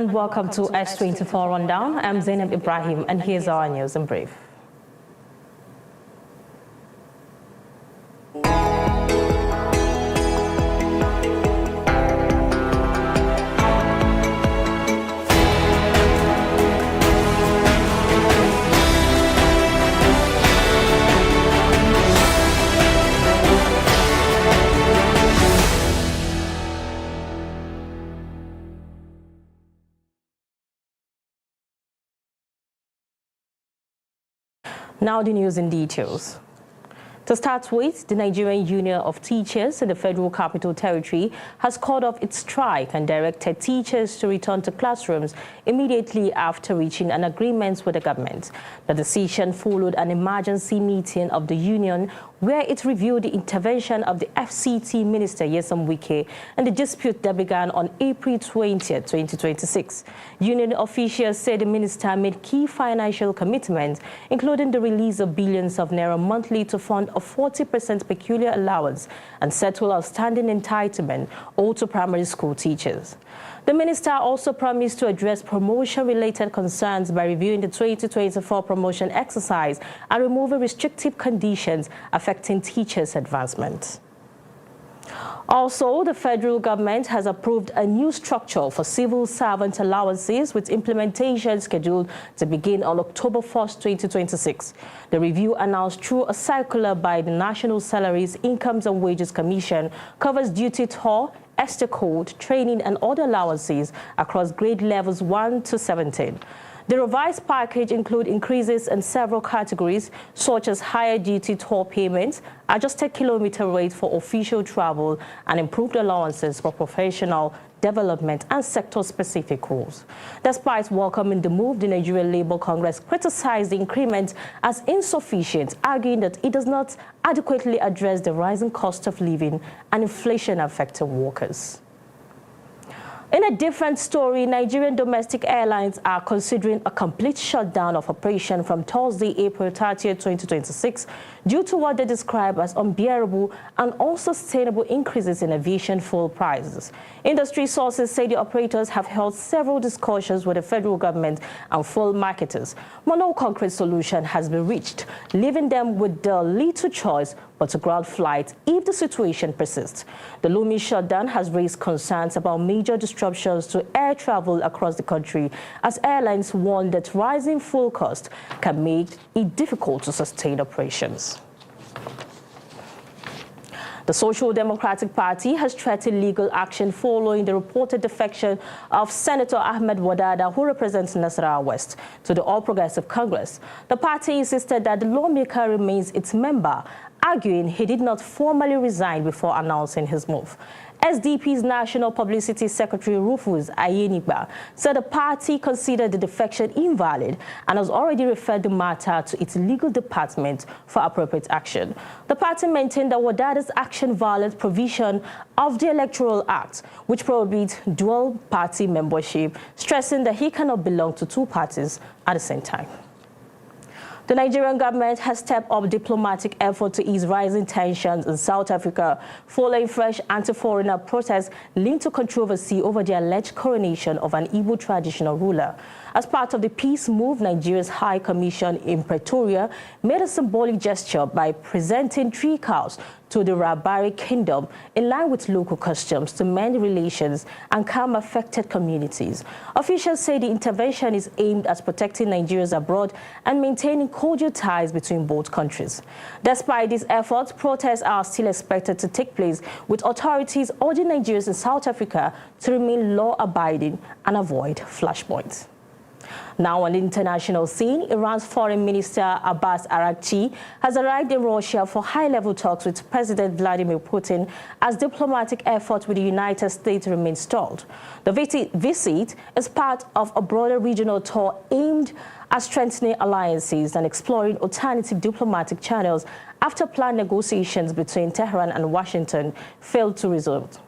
And welcome to S24 Rundown. I'm Zainab Ibrahim, and here's our news in brief. Now the news in details. To start with, the Nigerian Union of Teachers in the Federal Capital Territory has called off its strike and directed teachers to return to classrooms immediately after reaching an agreement with the government. The decision followed an emergency meeting of the union where it reviewed the intervention of the FCT Minister Nyesom Wike and the dispute that began on April 20, 2026. Union officials said the minister made key financial commitments, including the release of billions of naira monthly to fund a 40% peculiar allowance and settle outstanding entitlement owed to primary school teachers. The minister also promised to address promotion-related concerns by reviewing the 2024 promotion exercise and removing restrictive conditions affecting teachers' advancement. Also, the federal government has approved a new structure for civil servant allowances with implementation scheduled to begin on October 1, 2026. The review announced through a circular by the National Salaries, Incomes and Wages Commission covers duty tour, ESTER code, training and other allowances across grade levels 1 to 17. The revised package includes increases in several categories, such as higher duty toll payments, adjusted kilometer rate for official travel, and improved allowances for professional development and sector-specific rules. Despite welcoming the move, the Nigerian Labour Congress criticized the increment as insufficient, arguing that it does not adequately address the rising cost of living and inflation affecting workers. In a different story, Nigerian domestic airlines are considering a complete shutdown of operation from Thursday, April 30, 2026, due to what they describe as unbearable and unsustainable increases in aviation fuel prices. Industry sources say the operators have held several discussions with the federal government and fuel marketers, but no concrete solution has been reached, leaving them with the little choice but to ground flights if the situation persists. The looming shutdown has raised concerns about major disruptions to air travel across the country, as airlines warn that rising fuel costs can make it difficult to sustain operations. The Social Democratic Party has threatened legal action following the reported defection of Senator Ahmed Wadada, who represents Nasarawa West, to the All Progressive Congress. The party insisted that the lawmaker remains its member, arguing he did not formally resign before announcing his move. SDP's National Publicity Secretary Rufus Ayenigba said the party considered the defection invalid and has already referred the matter to its legal department for appropriate action. The party maintained that Wadada's action violates provision of the Electoral Act, which prohibits dual party membership, stressing that he cannot belong to two parties at the same time. The Nigerian government has stepped up diplomatic effort to ease rising tensions in South Africa following fresh anti-foreigner protests linked to controversy over the alleged coronation of an Igbo traditional ruler. As part of the peace move, Nigeria's High Commission in Pretoria made a symbolic gesture by presenting 3 cows to the Rabari Kingdom in line with local customs to mend relations and calm affected communities. Officials say the intervention is aimed at protecting Nigerians abroad and maintaining cordial ties between both countries. Despite these efforts, protests are still expected to take place, with authorities urging Nigerians in South Africa to remain law-abiding and avoid flashpoints. Now on the international scene, Iran's Foreign Minister Abbas Araghchi has arrived in Russia for high-level talks with President Vladimir Putin as diplomatic efforts with the United States remain stalled. The visit is part of a broader regional tour aimed at strengthening alliances and exploring alternative diplomatic channels after planned negotiations between Tehran and Washington failed to result.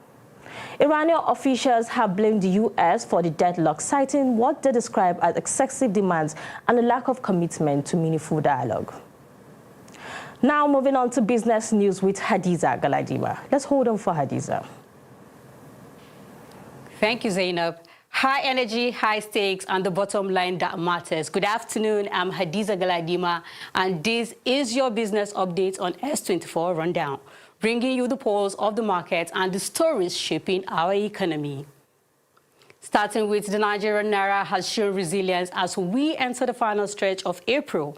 Iranian officials have blamed the U.S. for the deadlock, citing what they describe as excessive demands and a lack of commitment to meaningful dialogue. Now moving on to business news with Hadiza Galadima. Let's hold on for Hadiza. Thank you, Zainab. High energy, high stakes, and the bottom line that matters. Good afternoon, I'm Hadiza Galadima, and this is your business update on S24 Rundown, bringing you the pulse of the market and the stories shaping our economy. Starting with the Nigerian Naira has shown resilience as we enter the final stretch of April.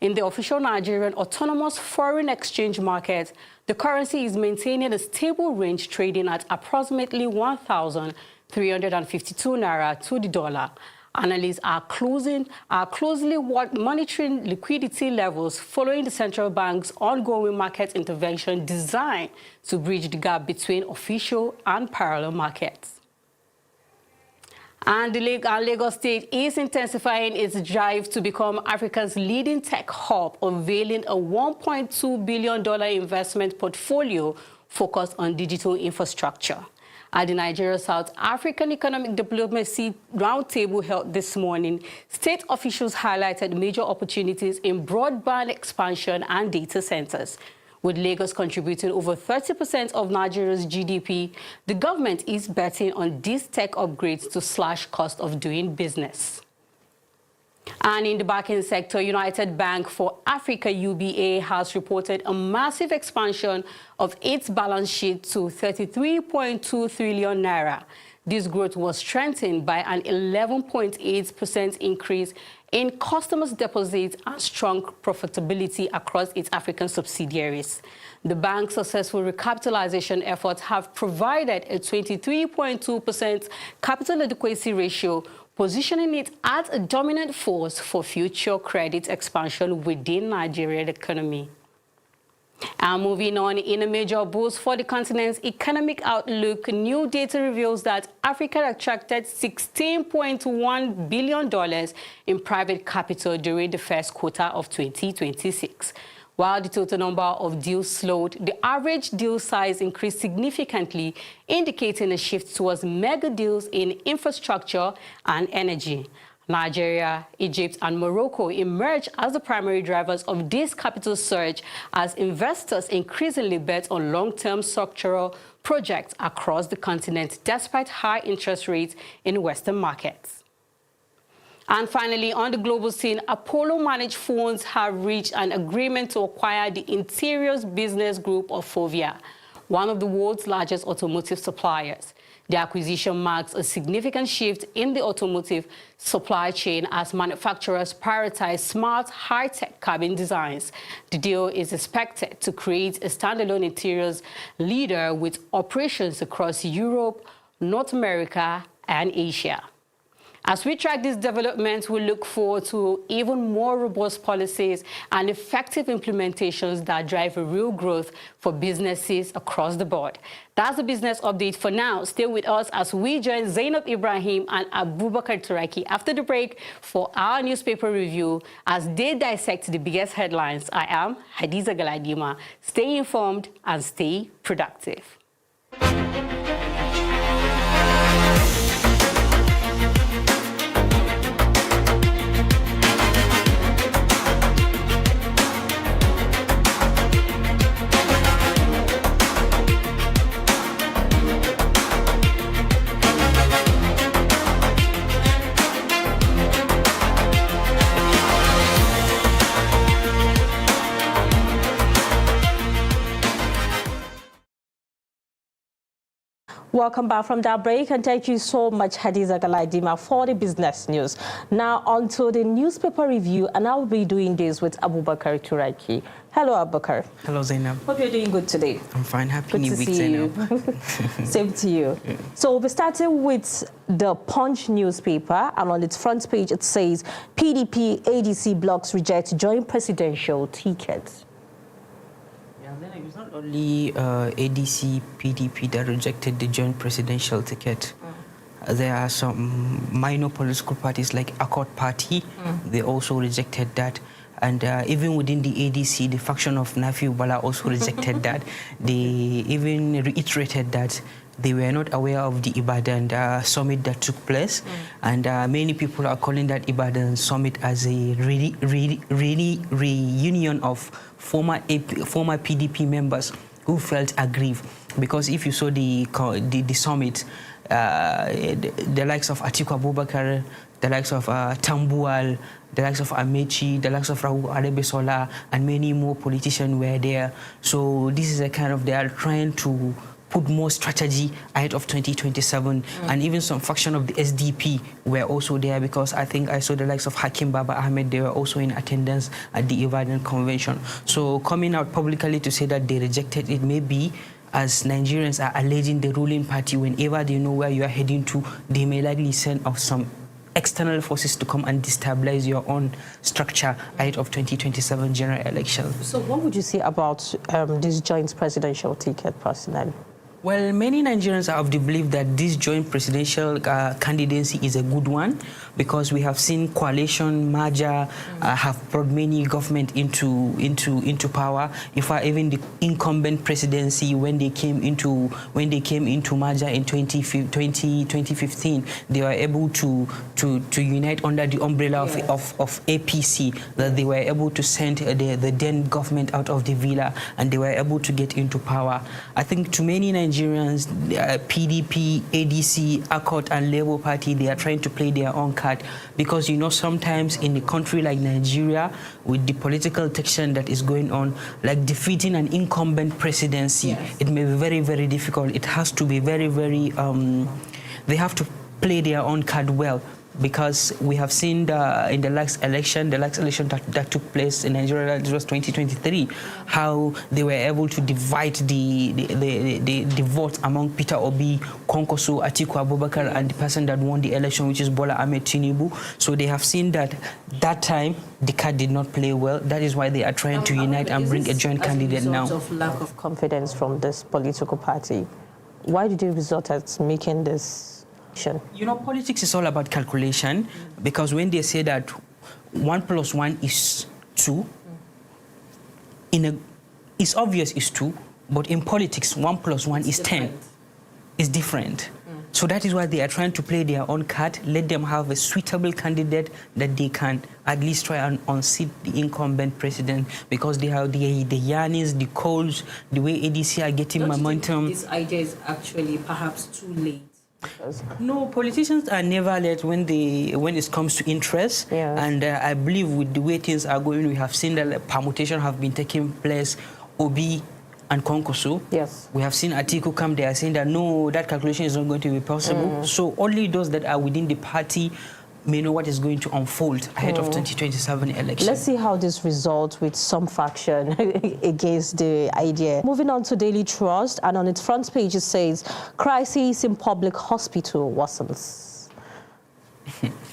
In the official Nigerian autonomous foreign exchange market, the currency is maintaining a stable range, trading at approximately 1,352 Naira to the dollar. Analysts are closely monitoring liquidity levels following the central bank's ongoing market intervention designed to bridge the gap between official and parallel markets. And the Lagos State is intensifying its drive to become Africa's leading tech hub, unveiling a $1.2 billion investment portfolio focused on digital infrastructure. At the Nigeria South African Economic Diplomacy Roundtable held this morning, state officials highlighted major opportunities in broadband expansion and data centers. With Lagos contributing over 30% of Nigeria's GDP, the government is betting on these tech upgrades to slash cost of doing business. And in the banking sector, United Bank for Africa UBA has reported a massive expansion of its balance sheet to 33.2 trillion naira. This growth was strengthened by an 11.8% increase in customers' deposits and strong profitability across its African subsidiaries. The bank's successful recapitalization efforts have provided a 23.2% capital adequacy ratio, positioning it as a dominant force for future credit expansion within Nigeria's economy. And moving on, in a major boost for the continent's economic outlook, new data reveals that Africa attracted $16.1 billion in private capital during the first quarter of 2026. While the total number of deals slowed, the average deal size increased significantly, indicating a shift towards mega deals in infrastructure and energy. Nigeria, Egypt, and Morocco emerged as the primary drivers of this capital surge as investors increasingly bet on long-term structural projects across the continent despite high interest rates in Western markets. And finally, on the global scene, Apollo managed funds have reached an agreement to acquire the Interiors Business Group of Fovia, one of the world's largest automotive suppliers. The acquisition marks a significant shift in the automotive supply chain as manufacturers prioritize smart, high-tech cabin designs. The deal is expected to create a standalone interiors leader with operations across Europe, North America, and Asia. As we track these developments, we look forward to even more robust policies and effective implementations that drive a real growth for businesses across the board. That's the business update for now. Stay with us as we join Zainab Ibrahim and Abubakar Turaki after the break for our newspaper review as they dissect the biggest headlines. I am Hadiza Galadima. Stay informed and stay productive. Welcome back from that break, and thank you so much, Hadiza Galadima, for the business news. Now on to the newspaper review, and I'll be doing this with Abubakar Turaki. Hello, Abubakar. Hello, Zainab. Hope you're doing good today. I'm fine. Happy Good New to Week, see Zainab. you. Same to you. Yeah. So we'll be starting with the Punch newspaper, and on its front page it says, PDP ADC blocks reject joint presidential tickets. It's not only ADC, PDP that rejected the joint presidential ticket. There are some minor political parties like Accord Party. They also rejected that. And even within the ADC, the faction of Nafi Ubala also rejected that. They even reiterated that they were not aware of the Ibadan summit that took place. And many people are calling that Ibadan summit as a reunion of former PDP members who felt aggrieved Because if you saw the summit, the likes of Atiku Abubakar, the likes of Tambuwal, the likes of Amechi, the likes of Raul Arebesola, and many more politicians were there. So this is a kind of, they are trying to put more strategy ahead of 2027, and even some faction of the SDP were also there, because I think I saw the likes of Hakim Baba Ahmed, they were also in attendance at the Ibadan convention. So coming out publicly to say that they rejected it, maybe as Nigerians are alleging the ruling party, whenever they know where you are heading to, they may likely send off some external forces to come and destabilize your own structure ahead of 2027 general election. So what would you say about this joint presidential ticket personally? Well, many Nigerians are of the belief that this joint presidential candidacy is a good one, because we have seen coalition merger have brought many government into power. In fact, even the incumbent presidency, when they came into merger in 2015, they were able to unite under the umbrella of APC. That they were able to send the then government out of the villa, and they were able to get into power. I think to many Nigerians, PDP, ADC, Accord, and Labour Party, they are trying to play their own card, because you know sometimes in a country like Nigeria, with the political tension that is going on, like defeating an incumbent presidency, it may be very, very difficult. It has to be very, very. They have to play their own card well, because we have seen in the last election that took place in Nigeria, it was 2023, how they were able to divide the vote among Peter Obi, Konkoso, Atiku Abubakar, and the person that won the election, which is Bola Ahmed Tinubu. So they have seen that time the card did not play well. That is why they are trying to unite and bring a joint candidate now. As a result of lack of confidence from this political party, why did they resort at making this? You know, politics is all about calculation, because when they say that 1 + 1 is 2, it's obvious it's 2, but in politics 1 + 1 is 10. It's different. So that is why they are trying to play their own card, let them have a suitable candidate that they can at least try and unseat the incumbent president, because they have the yearnings, the calls, the way ADC are getting momentum. This idea is actually perhaps too late. No, politicians are never late when it comes to interest. And I believe with the way things are going, we have seen that permutation have been taking place. Obi and Konkoso. Yes. We have seen Atiku come there saying that no, that calculation is not going to be possible. So only those that are within the party may know what is going to unfold ahead of 2027 election. Let's see how this results with some faction against the idea. Moving on to Daily Trust, and on its front page it says, crisis in public hospital worsens.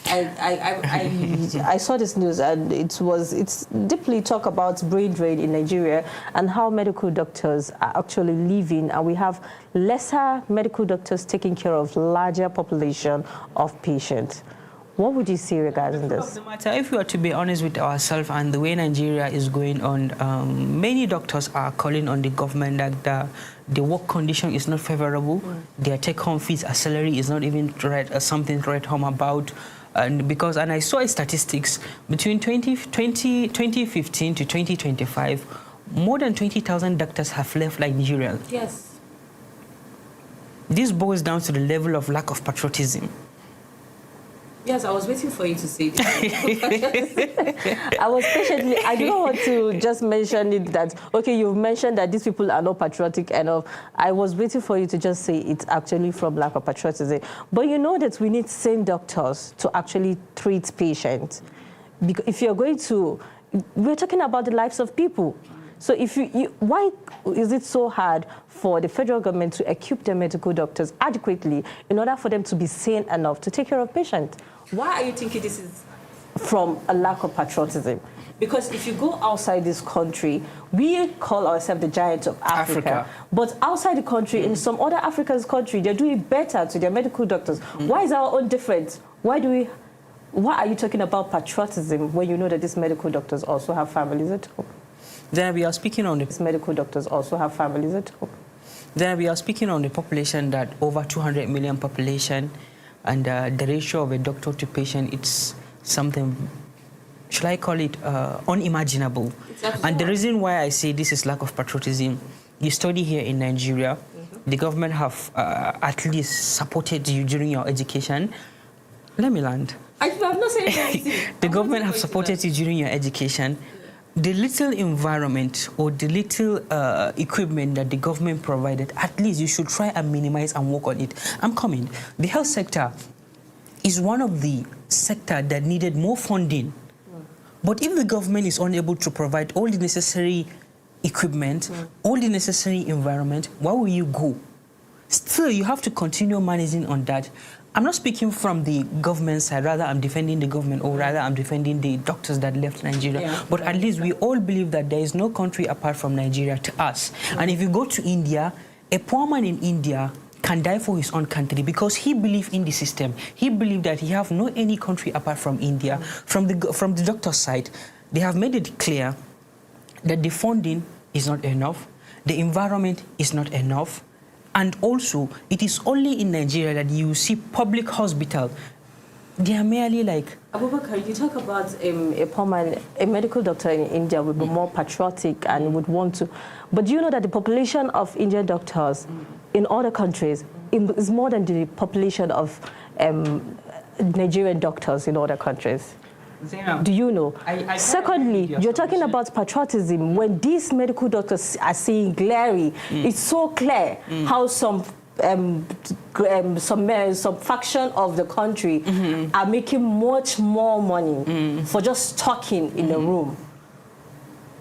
I saw this news, and it's deeply talk about brain drain in Nigeria and how medical doctors are actually leaving, and we have lesser medical doctors taking care of larger population of patients. What would you say regarding this? If we are to be honest with ourselves and the way Nigeria is going on, many doctors are calling on the government that the work condition is not favorable. Their take-home fees, a salary is not even something to write home about. And I saw statistics between 2015 to 2025, more than 20,000 doctors have left Nigeria. Yes. This boils down to the level of lack of patriotism. Yes, I was waiting for you to say this. I was patiently, I don't want to just mention it that, okay, you've mentioned that these people are not patriotic enough. I was waiting for you to just say it's actually from lack of patriotism. But you know that we need sane doctors to actually treat patients. Because if you're going to, we're talking about the lives of people. So why is it so hard for the federal government to equip their medical doctors adequately in order for them to be sane enough to take care of patients? Why are you thinking this is from a lack of patriotism? Because if you go outside this country, we call ourselves the giants of Africa. But outside the country, in some other African country, they're doing better to their medical doctors. Why is our own different? Why are you talking about patriotism when you know that these medical doctors also have families at home? Then we are speaking on These medical doctors also have families at home. Then we are speaking on the population, that over 200 million population, and the ratio of a doctor to patient, it's something, should I call it, unimaginable. And the reason why I say this is lack of patriotism, you study here in Nigeria, the government have at least supported you during your education. Let me land. I'm not saying anything. The government have supported you during your education. The little environment or the little equipment that the government provided, at least you should try and minimize and work on it. I'm coming. The health sector is one of the sectors that needed more funding. But if the government is unable to provide all the necessary equipment, all the necessary environment, where will you go? Still, you have to continue managing on that. I'm not speaking from the government side, rather I'm defending the government, or rather I'm defending the doctors that left Nigeria. Yeah. But at least we all believe that there is no country apart from Nigeria to us. And if you go to India, a poor man in India can die for his own country because he believes in the system. He believes that he have no any country apart from India. From the doctor's side, they have made it clear that the funding is not enough, the environment is not enough, and also it is only in Nigeria that you see public hospital. They are merely like... Abubakar, you talk about a poor man, a medical doctor in India would be more patriotic and would want to. But do you know that the population of Indian doctors in other countries is more than the population of Nigerian doctors in other countries? Zainab, do you know? Secondly, you're talking solution. about patriotism. When these medical doctors are saying glaring, it's so clear how some faction of the country are making much more money for just talking in the room.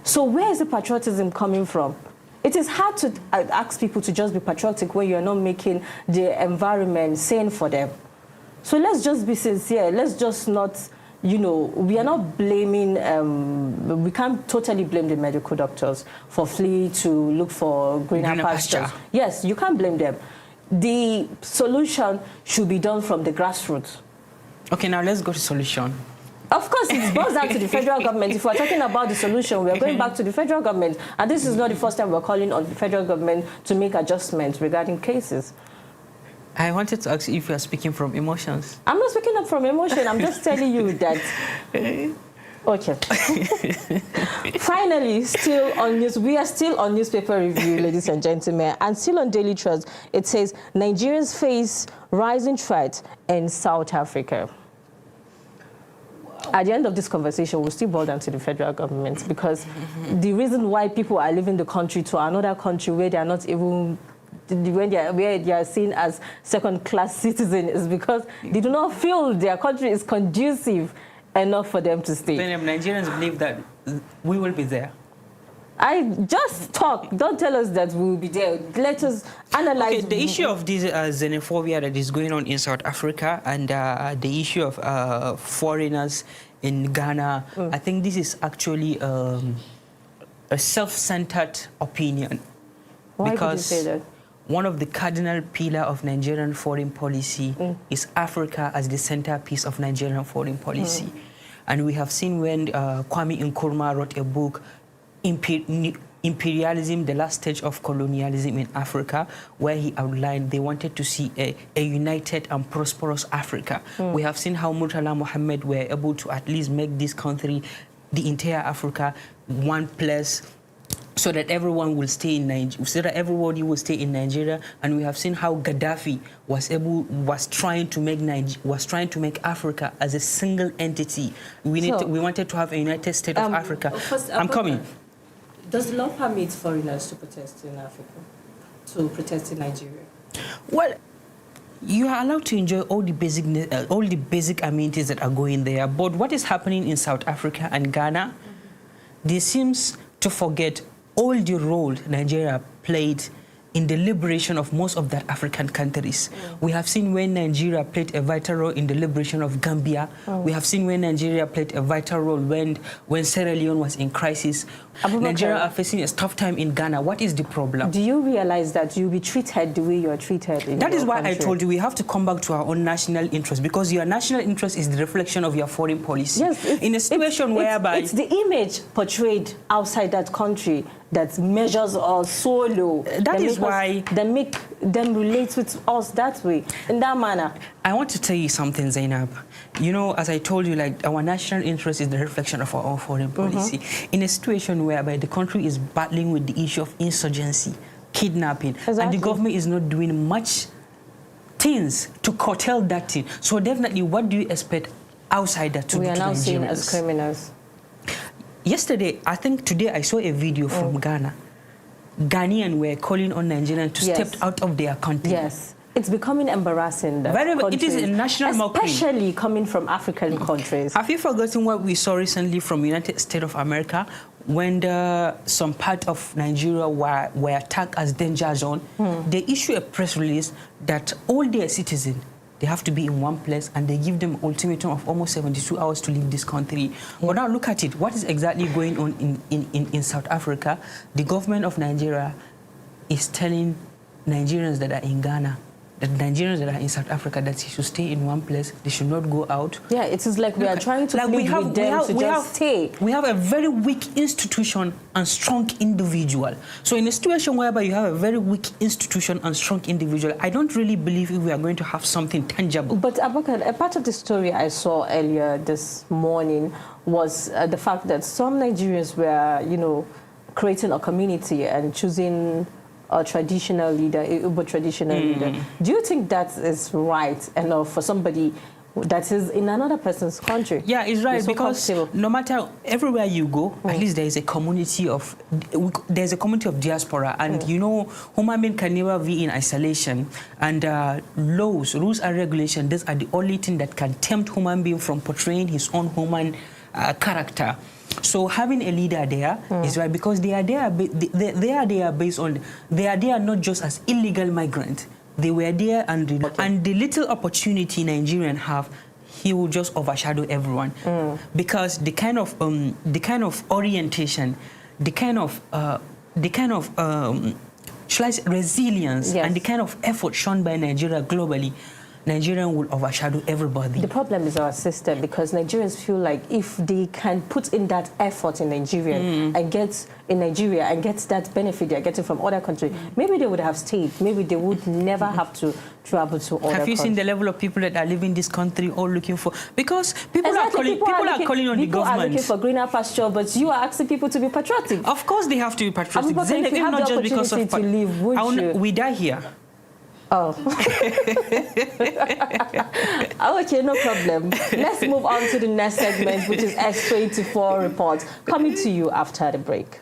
So where is the patriotism coming from? It is hard to ask people to just be patriotic when you're not making the environment sane for them. So let's just be sincere. Let's just not, you know, we are not blaming, we can't totally blame the medical doctors for fleeing to look for greener pastures. Yes, you can't blame them. The solution should be done from the grassroots. Okay, now let's go to solution. Of course, it boils down to the federal government. If we're talking about the solution, we are going back to the federal government. And this is not the first time we're calling on the federal government to make adjustments regarding cases. I wanted to ask you if you are speaking from emotions. I'm not speaking up from emotion. I'm just telling you that... Okay. Finally, we are still on newspaper review, ladies and gentlemen, and still on Daily Trust. It says, Nigerians face rising threat in South Africa. At the end of this conversation, we'll still boil down to the federal government, because the reason why people are leaving the country to another country where they are not even, where they are seen as second-class citizens is because they do not feel their country is conducive enough for them to stay. Nigerians believe that we will be there. I just talk. Don't tell us that we will be there. Let us analyze. Okay, the issue of this xenophobia that is going on in South Africa and the issue of foreigners in Ghana, I think this is actually a self-centered opinion. Why because did you say that? One of the cardinal pillars of Nigerian foreign policy is Africa as the centerpiece of Nigerian foreign policy. And we have seen when Kwame Nkrumah wrote a book, Imperialism, the Last Stage of Colonialism in Africa, where he outlined they wanted to see a united and prosperous Africa. We have seen how Murtala Mohammed were able to at least make this country, the entire Africa, one place, so that everyone will stay in Nigeria, so that everybody will stay in Nigeria. And we have seen how Gaddafi was trying to make Africa as a single entity. We wanted to have a United States of Africa. I'm coming. Does the law permit foreigners to protest in Africa, to protest in Nigeria? Well, you are allowed to enjoy all the basic amenities that are going there. But what is happening in South Africa and Ghana, they seems to forget all the role Nigeria played in the liberation of most of the African countries. We have seen when Nigeria played a vital role in the liberation of Gambia. We have seen when Nigeria played a vital role when Sierra Leone was in crisis. Nigeria are facing a tough time in Ghana. What is the problem? Do you realize that you'll be treated the way you are treated in That is why country? I told you we have to come back to our own national interest, because your national interest is the reflection of your foreign policy. Yes, in a situation whereby... It's the image portrayed outside that country that measures us so low. That is why... That make them relate with us that way, in that manner. I want to tell you something, Zainab. You know, as I told you, like, our national interest is the reflection of our own foreign policy. In a situation whereby the country is battling with the issue of insurgency, kidnapping. Exactly. And the government is not doing much things to curtail that thing. So definitely, what do you expect outsider to do to Nigerians? We are now seen as criminals. Yesterday, I think today, I saw a video from Ghana. Ghanaians were calling on Nigerians to step out of their country. Yes. It's becoming embarrassing. It is a national mockery. Especially coming from African countries. Have you forgotten what we saw recently from United States of America when some part of Nigeria were attacked as danger zone? They issue a press release that all their citizens, they have to be in one place, and they give them ultimatum of almost 72 hours to leave this country. But now look at it. What is exactly going on in South Africa? The government of Nigeria is telling Nigerians that are in Ghana, that Nigerians that are in South Africa, that they should stay in one place, they should not go out. Yeah, it is like we are trying to plead with them to just stay. We have a very weak institution and strong individual. So in a situation whereby you have a very weak institution and strong individual, I don't really believe we are going to have something tangible. But Abubakar, a part of the story I saw earlier this morning was the fact that some Nigerians were, you know, creating a community and choosing a traditional leader, a traditional leader. Do you think that is right enough for somebody that is in another person's country? Yeah, it's right, because no matter everywhere you go, at least there is a community of diaspora, and you know, human being can never be in isolation, and rules and regulations, these are the only thing that can tempt human being from portraying his own human character. So having a leader there is right, because they are there. They are there based on, they are there not just as illegal migrants. They were there, and the little opportunity Nigerians have, he will just overshadow everyone, because the kind of orientation, the kind of resilience, and the kind of effort shown by Nigeria globally, Nigeria will overshadow everybody. The problem is our system, because Nigerians feel like if they can put in that effort in Nigeria and get that benefit they're getting from other countries, maybe they would have stayed. Maybe they would never have to travel to other countries. Have you seen the level of people that are living in this country all looking for? Because people are calling on the government. People are looking for greener pasture, but you are asking people to be patriotic. Of course they have to be patriotic. If you have the opportunity to leave, would you? We die here. Oh. Okay, no problem. Let's move on to the next segment, which is S24 Report, coming to you after the break.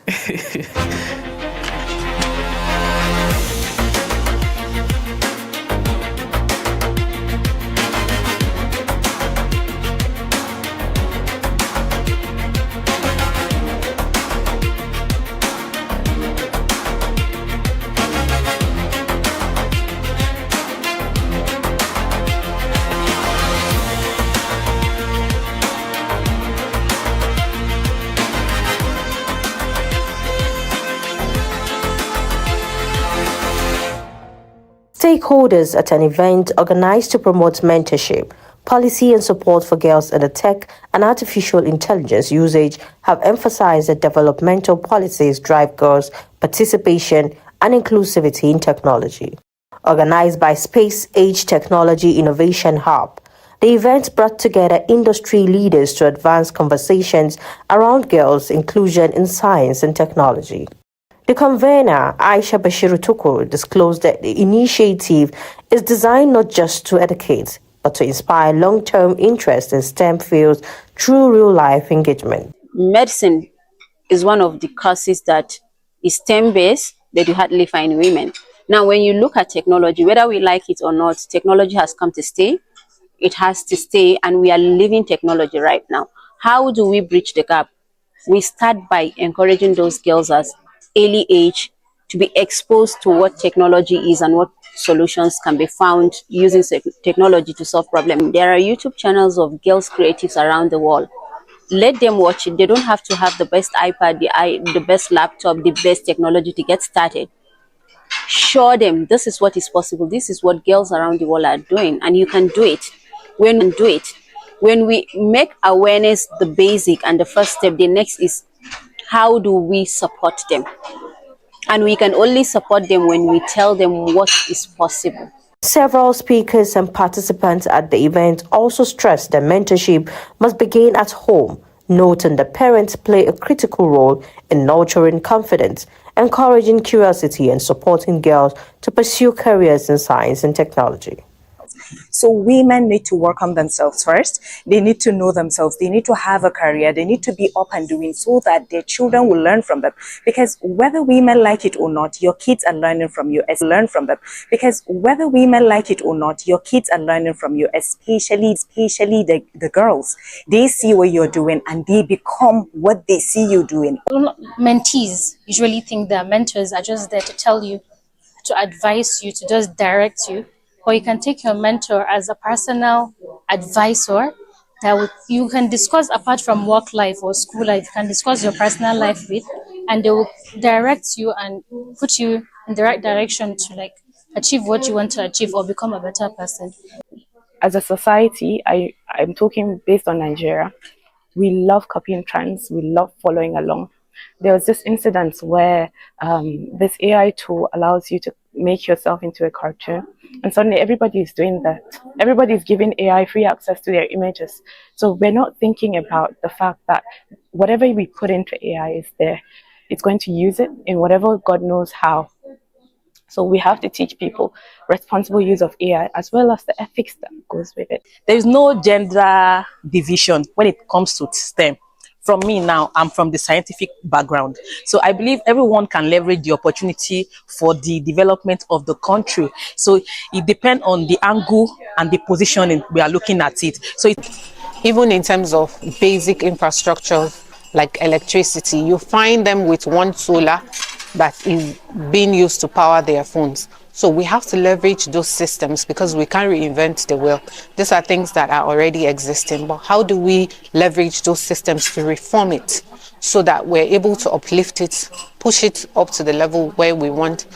Stakeholders at an event organized to promote mentorship, policy and support for girls in the tech and artificial intelligence usage have emphasized that developmental policies drive girls' participation and inclusivity in technology. Organized by Space Age Technology Innovation Hub, the event brought together industry leaders to advance conversations around girls' inclusion in science and technology. The convener, Aisha Bashiru Tukur, disclosed that the initiative is designed not just to educate, but to inspire long-term interest in STEM fields through real-life engagement. Medicine is one of the courses that is STEM-based that you hardly find women. Now, when you look at technology, whether we like it or not, technology has come to stay. It has to stay, and we are living technology right now. How do we bridge the gap? We start by encouraging those girls at early age to be exposed to what technology is and what solutions can be found using technology to solve problems. There are YouTube channels of girls creatives around the world. Let them watch it. They don't have to have the best iPad, the best laptop, the best technology to get started. Show them this is what is possible. This is what girls around the world are doing, and you can do it. When we make awareness the basic and the first step, the next is how do we support them? And we can only support them when we tell them what is possible. Several speakers and participants at the event also stressed that mentorship must begin at home, noting that parents play a critical role in nurturing confidence encouraging curiosity and supporting girls to pursue careers in science and technology. So women need to work on themselves first. They need to know themselves. They need to have a career. They need to be up and doing so that their children will learn from them. Because whether women like it or not, your kids are learning from you. Learn from them. Because whether women like it or not, your kids are learning from you, especially the girls. They see what you're doing and they become what they see you doing. Mentees usually think their mentors are just there to tell you, to advise you, to just direct you. Or you can take your mentor as a personal advisor that you can discuss apart from work life or school life. You can discuss your personal life with, and they will direct you and put you in the right direction to achieve what you want to achieve or become a better person. As a society, I'm talking based on Nigeria, we love copying trends, we love following along. There was this incident where this AI tool allows you to make yourself into a cartoon, and suddenly everybody is doing that. Everybody is giving AI free access to their images. So we're not thinking about the fact that whatever we put into AI is there. It's going to use it in whatever God knows how. So we have to teach people responsible use of AI as well as the ethics that goes with it. There is no gender division when it comes to STEM. From me now, I'm from the scientific background. So I believe everyone can leverage the opportunity for the development of the country. So it depends on the angle and the positioning we are looking at it. So even in terms of basic infrastructure like electricity, you find them with one solar that is being used to power their phones. So we have to leverage those systems because we can't reinvent the wheel. These are things that are already existing, but how do we leverage those systems to reform it so that we're able to uplift it, push it up to the level where we want,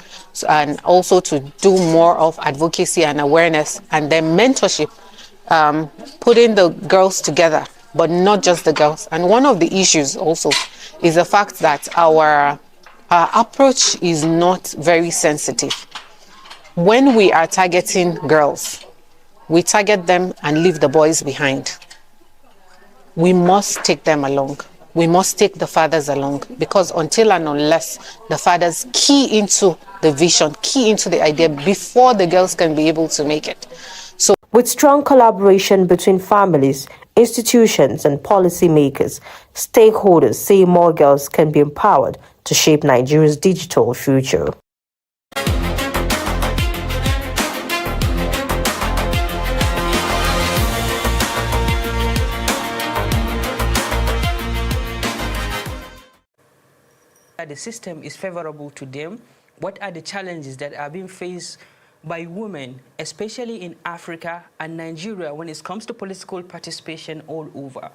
and also to do more of advocacy and awareness and then mentorship, putting the girls together, but not just the girls. And one of the issues also is the fact that our approach is not very sensitive. When we are targeting girls, we target them and leave the boys behind. We must take them along. We must take the fathers along, because until and unless the fathers key into the vision, key into the idea before the girls can be able to make it. So, with strong collaboration between families, institutions, and policymakers, stakeholders say more girls can be empowered to shape Nigeria's digital future. The system is favorable to them. What are the challenges that are being faced by women, especially in Africa and Nigeria, when it comes to political participation all over?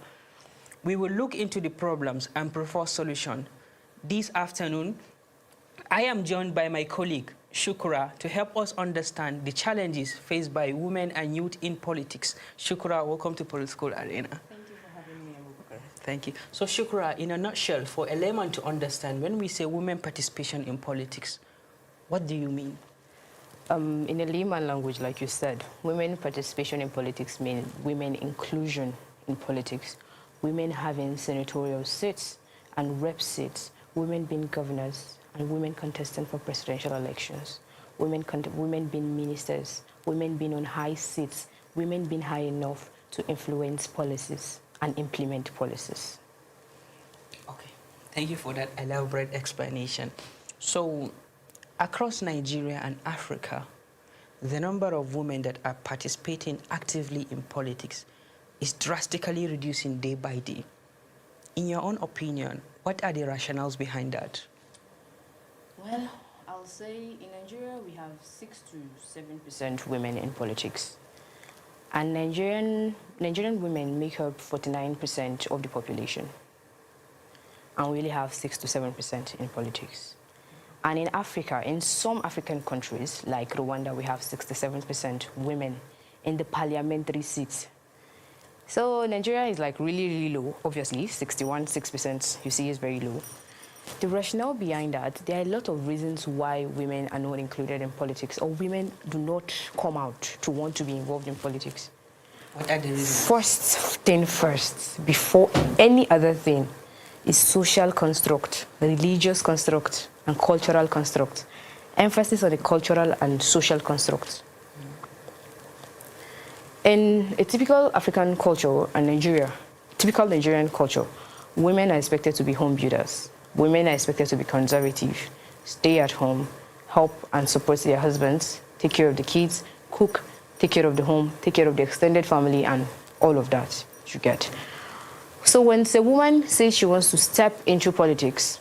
We will look into the problems and propose solutions. This afternoon, I am joined by my colleague, Shukura, to help us understand the challenges faced by women and youth in politics. Shukura, welcome to Political Arena. Thank you for having me, Abubakar. Thank you. So, Shukura, in a nutshell, for a layman to understand, when we say women participation in politics, what do you mean? In a layman language, like you said, women participation in politics means women inclusion in politics, women having senatorial seats and rep seats, women being governors, and women contesting for presidential elections, women being ministers, women being on high seats, women being high enough to influence policies and implement policies. Okay, thank you for that elaborate explanation. So, across Nigeria and Africa, the number of women that are participating actively in politics is drastically reducing day by day. In your own opinion, what are the rationales behind that? Well, I'll say in Nigeria we have 6 to 7% women in politics. And Nigerian women make up 49% of the population. And we only have 6 to 7% in politics. And in Africa, in some African countries, like Rwanda, we have 67% women in the parliamentary seats. So Nigeria is like really, really low, obviously, 6% you see is very low. The rationale behind that, there are a lot of reasons why women are not included in politics, or women do not come out to want to be involved in politics. What are the reasons? First thing first, before any other thing, is social construct, religious construct, and cultural construct. Emphasis on the cultural and social construct. In a typical African culture and Nigeria, typical Nigerian culture, women are expected to be home builders. Women are expected to be conservative, stay at home, help and support their husbands, take care of the kids, cook, take care of the home, take care of the extended family, and all of that you get. So when a woman says she wants to step into politics,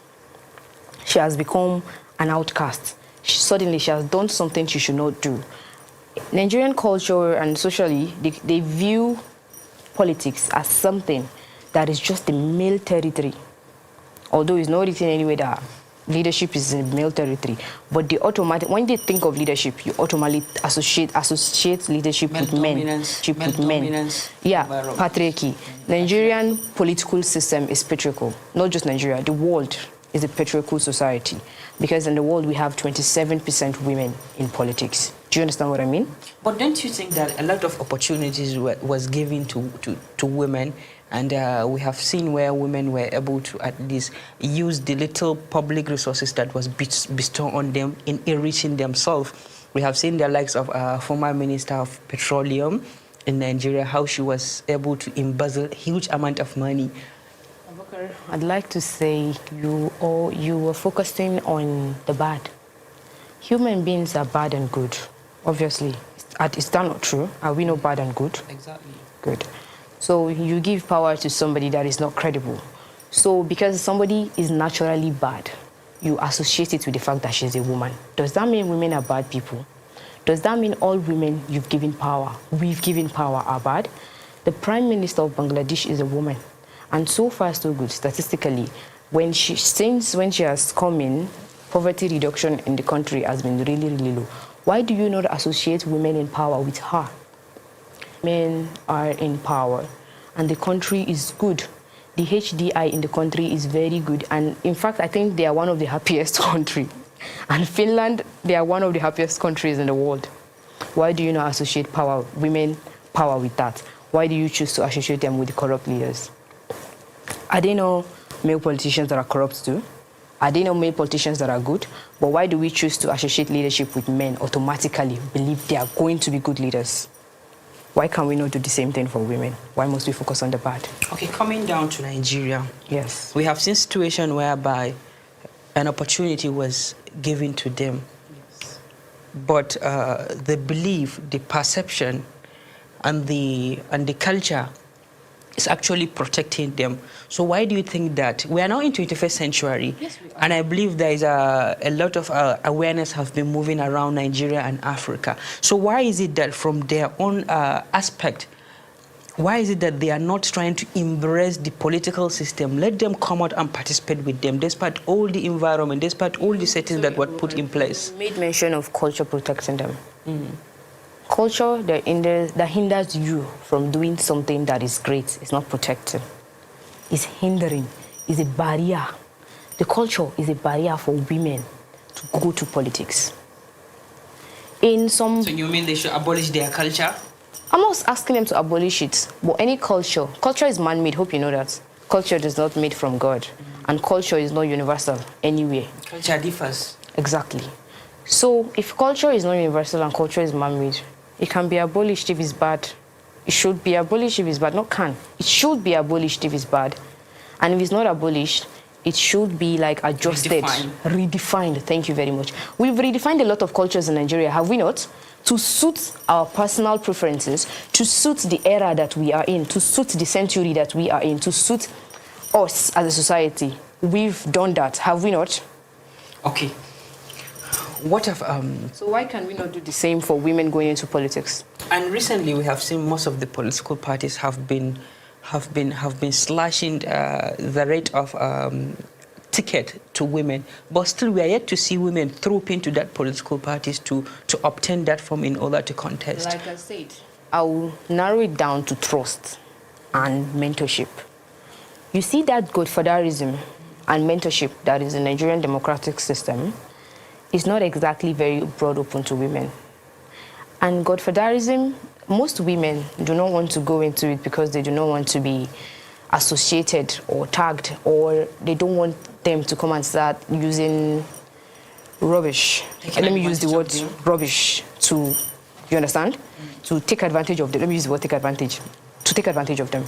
she has become an outcast. Suddenly she has done something she should not do. Nigerian culture and socially, they view politics as something that is just the male territory. Although it's not written anywhere that leadership is in male territory, but when they think of leadership, you automatically associate leadership with men. Yeah, patriarchy. Nigerian political system is patriarchal. Not just Nigeria, the world is a patriarchal society, because in the world we have 27% women in politics. Do you understand what I mean? But don't you think that a lot of opportunities was given to women, and we have seen where women were able to at least use the little public resources that was bestowed on them in enriching themselves? We have seen the likes of former Minister of Petroleum in Nigeria, how she was able to embezzle a huge amount of money. I'd like to say you were focusing on the bad. Human beings are bad and good, obviously. Is that not true? Are we not bad and good? Exactly. Good. So you give power to somebody that is not credible. So because somebody is naturally bad, you associate it with the fact that she's a woman. Does that mean women are bad people? Does that mean all women we've given power are bad? The Prime Minister of Bangladesh is a woman. And so far, so good, statistically. Since when she has come in, poverty reduction in the country has been really, really low. Why do you not associate women in power with her? Men are in power, and the country is good. The HDI in the country is very good. And in fact, I think they are one of the happiest countries. And Finland, they are one of the happiest countries in the world. Why do you not associate women power with that? Why do you choose to associate them with the corrupt leaders? Are there no male politicians that are corrupt too? Are there no male politicians that are good? But why do we choose to associate leadership with men automatically, believe they are going to be good leaders? Why can't we not do the same thing for women? Why must we focus on the bad? Okay, coming down to Nigeria. Yes. We have seen situations whereby an opportunity was given to them. Yes. But the belief, the perception, and the culture is actually protecting them. So why do you think that? We are now in 21st century, yes, we are. And I believe there is a lot of awareness have been moving around Nigeria and Africa. So why is it that from their own aspect, why is it that they are not trying to embrace the political system? Let them come out and participate with them, despite all the environment, despite all the settings that were put in place. You made mention of culture protecting them. Culture that hinders you from doing something that is great is not protecting. It's hindering. It's a barrier. The culture is a barrier for women to go to politics. So you mean they should abolish their culture? I'm not asking them to abolish it, but any culture is man-made. Hope you know that. Culture is not made from God, and culture is not universal anywhere. Culture differs. Exactly. So if culture is not universal and culture is man-made, it can be abolished if it's bad. It should be abolished if it's bad. Not can. It should be abolished if it's bad. And if it's not abolished, it should be like adjusted. Redefined. Thank you very much. We've redefined a lot of cultures in Nigeria, have we not? To suit our personal preferences, to suit the era that we are in, to suit the century that we are in, to suit us as a society. We've done that, have we not? Okay. What if So why can we not do the same for women going into politics? And recently we have seen most of the political parties have been slashing the rate of ticket to women, but still we are yet to see women troop into that political parties to obtain that form in order to contest. Like I said, I will narrow it down to trust and mentorship. You see that godfatherism and mentorship that is in the Nigerian democratic system is not exactly very broad open to women. And godfatherism, most women do not want to go into it because they do not want to be associated or tagged, or they don't want them to come and start using rubbish. Let me use the word rubbish to, you understand? To take advantage of them. Let me use the word take advantage. To take advantage of them.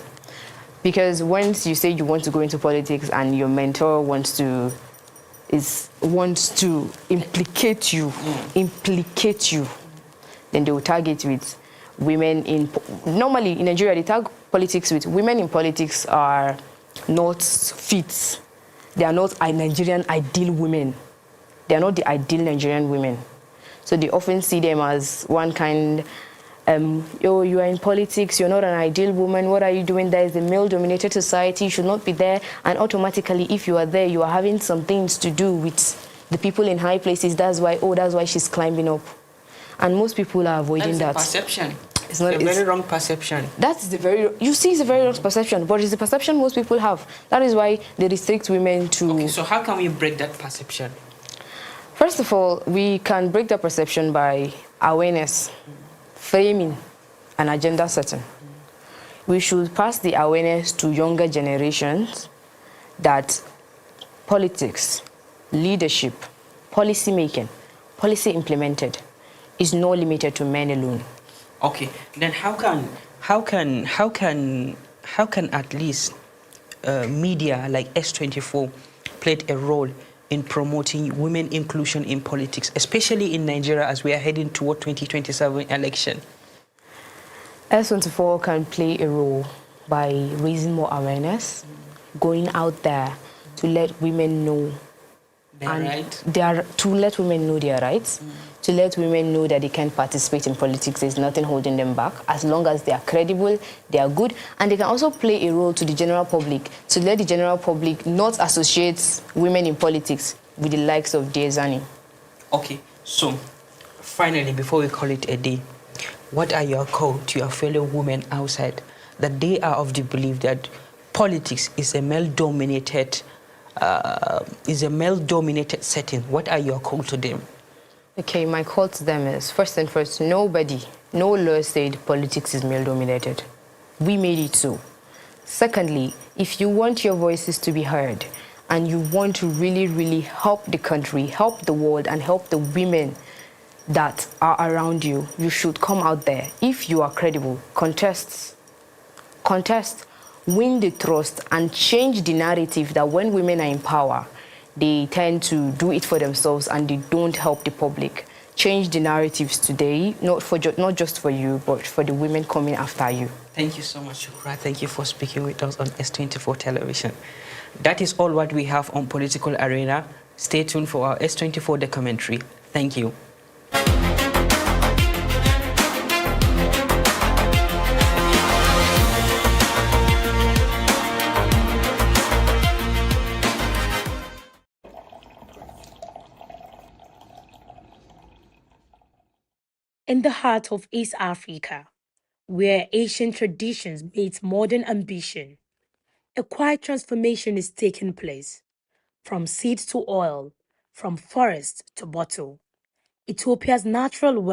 Because once you say you want to go into politics and your mentor wants to implicate you, then they will target with women in... Normally, in Nigeria, they tag politics with women in politics are not fit. They are not Nigerian ideal women. They are not the ideal Nigerian women. So they often see them as one kind... you are in politics, you're not an ideal woman, what are you doing there? It's a male-dominated society, you should not be there. And automatically, if you are there, you are having some things to do with the people in high places. That's why she's climbing up. And most people are avoiding that. That's a perception. It's not a very wrong perception. That's the very... You see, it's a very wrong perception, but it's the perception most people have. That is why they restrict women to... Okay, so how can we break that perception? First of all, we can break that perception by awareness, framing, and agenda setting. We should pass the awareness to younger generations that politics, leadership, policy making, policy implemented is not limited to men alone. Okay, then how can at least media like S24 played a role in promoting women inclusion in politics, especially in Nigeria as we are heading toward 2027 election? S24 can play a role by raising more awareness, going out there to let women know to let women know their rights, to let women know that they can participate in politics. There's nothing holding them back. As long as they are credible, they are good. And they can also play a role to the general public, to let the general public not associate women in politics with the likes of Diezani. Okay, so finally, before we call it a day, what are your calls to your fellow women outside that they are of the belief that politics is a male-dominated setting? What are your calls to them? Okay, my call to them is, first and first, no law said politics is male-dominated. We made it so. Secondly, if you want your voices to be heard and you want to really, really help the country, help the world, and help the women that are around you, you should come out there. If you are credible, contest, win the trust, and change the narrative that when women are in power, they tend to do it for themselves and they don't help the public. Change the narratives today, not just for you, but for the women coming after you. Thank you so much, Shukra. Thank you for speaking with us on S24 television. That is all what we have on Political Arena. Stay tuned for our S24 documentary. Thank you. In the heart of East Africa, where ancient traditions meet modern ambition, a quiet transformation is taking place. From seed to oil, from forest to bottle, Ethiopia's natural wealth